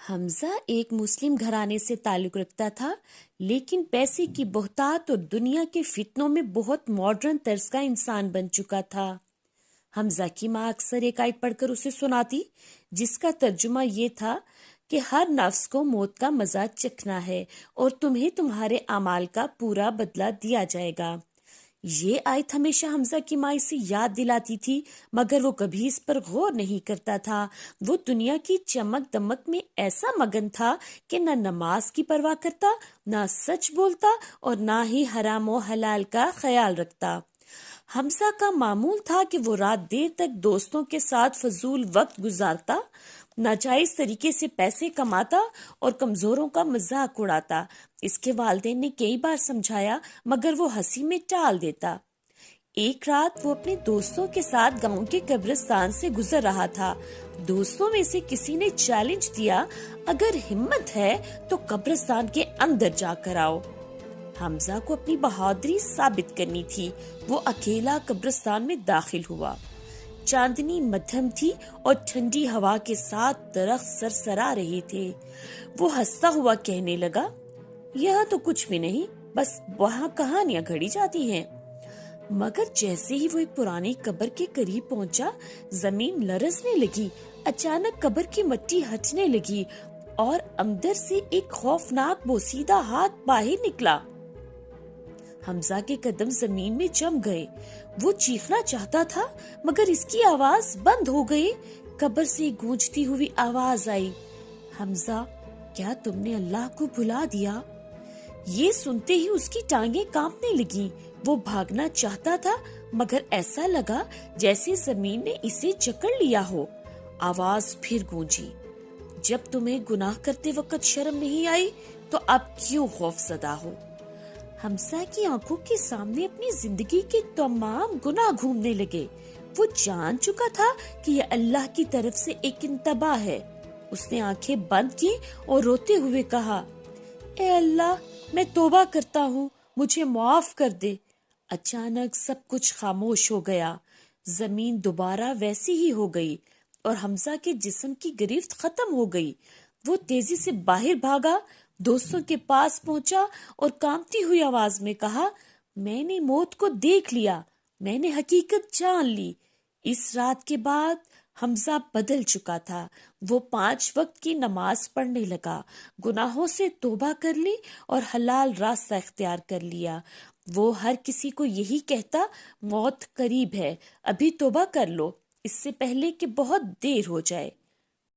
حمزہ ایک مسلم گھرانے سے تعلق رکھتا تھا، لیکن پیسے کی بہتات اور دنیا کے فتنوں میں بہت ماڈرن طرز کا انسان بن چکا تھا۔ حمزہ کی ماں اکثر ایک آیت پڑھ کر اسے سناتی، جس کا ترجمہ یہ تھا کہ ہر نفس کو موت کا مزہ چکھنا ہے اور تمہیں تمہارے اعمال کا پورا بدلہ دیا جائے گا۔ یہ آیت ہمیشہ حمزہ کی ماں اسے یاد دلاتی تھی، مگر وہ کبھی اس پر غور نہیں کرتا تھا۔ وہ دنیا کی چمک دمک میں ایسا مگن تھا کہ نہ نماز کی پرواہ کرتا، نہ سچ بولتا اور نہ ہی حرام و حلال کا خیال رکھتا۔ حمزہ کا معمول تھا کہ وہ رات دیر تک دوستوں کے ساتھ فضول وقت گزارتا، ناجائز طریقے سے پیسے کماتا اور کمزوروں کا مذاق اڑاتا۔ اس کے والدین نے کئی بار سمجھایا، مگر وہ ہنسی میں ٹال دیتا۔ ایک رات وہ اپنے دوستوں کے ساتھ گاؤں کے قبرستان سے گزر رہا تھا۔ دوستوں میں سے کسی نے چیلنج دیا، اگر ہمت ہے تو قبرستان کے اندر جا کر آؤ۔ حمزہ کو اپنی بہادری ثابت کرنی تھی۔ وہ اکیلا قبرستان میں داخل ہوا۔ چاندنی مدھم تھی اور ٹھنڈی ہوا کے ساتھ درخت سرسرا رہے تھے۔ وہ ہنستا ہوا کہنے لگا، یہاں تو کچھ بھی نہیں، بس وہاں کہانیاں گھڑی جاتی ہیں۔ مگر جیسے ہی وہ ایک پرانی قبر کے قریب پہنچا، زمین لرزنے لگی۔ اچانک قبر کی مٹی ہٹنے لگی اور اندر سے ایک خوفناک بوسیدہ ہاتھ باہر نکلا۔ حمزہ کے قدم زمین میں جم گئے۔ وہ چیخنا چاہتا تھا، مگر اس کی آواز بند ہو گئی۔ قبر سے گونجتی ہوئی آواز آئی، حمزہ، کیا تم نے اللہ کو بھلا دیا؟ یہ سنتے ہی اس کی ٹانگیں کانپنے لگیں۔ وہ بھاگنا چاہتا تھا، مگر ایسا لگا جیسے زمین نے اسے جکڑ لیا ہو۔ آواز پھر گونجی، جب تمہیں گناہ کرتے وقت شرم نہیں آئی تو اب کیوں خوف زدہ ہو؟ حمزہ کی آنکھوں کے سامنے اپنی زندگی کے تمام گناہ گھومنے لگے۔ وہ جان چکا تھا کہ یہ اللہ کی طرف سے ایک انتباہ ہے۔ اس نے آنکھیں بند کی اور روتے ہوئے کہا، اے اللہ، میں توبہ کرتا ہوں، مجھے معاف کر دے۔ اچانک سب کچھ خاموش ہو گیا۔ زمین دوبارہ ویسی ہی ہو گئی اور حمزہ کے جسم کی گرفت ختم ہو گئی۔ وہ تیزی سے باہر بھاگا، دوستوں کے پاس پہنچا اور کانپتی ہوئی آواز میں کہا، میں نے موت کو دیکھ لیا، میں نے حقیقت جان لی۔ اس رات کے بعد حمزہ بدل چکا تھا۔ وہ 5 وقت کی نماز پڑھنے لگا، گناہوں سے توبہ کر لی اور حلال راستہ اختیار کر لیا۔ وہ ہر کسی کو یہی کہتا، موت قریب ہے، ابھی توبہ کر لو، اس سے پہلے کہ بہت دیر ہو جائے۔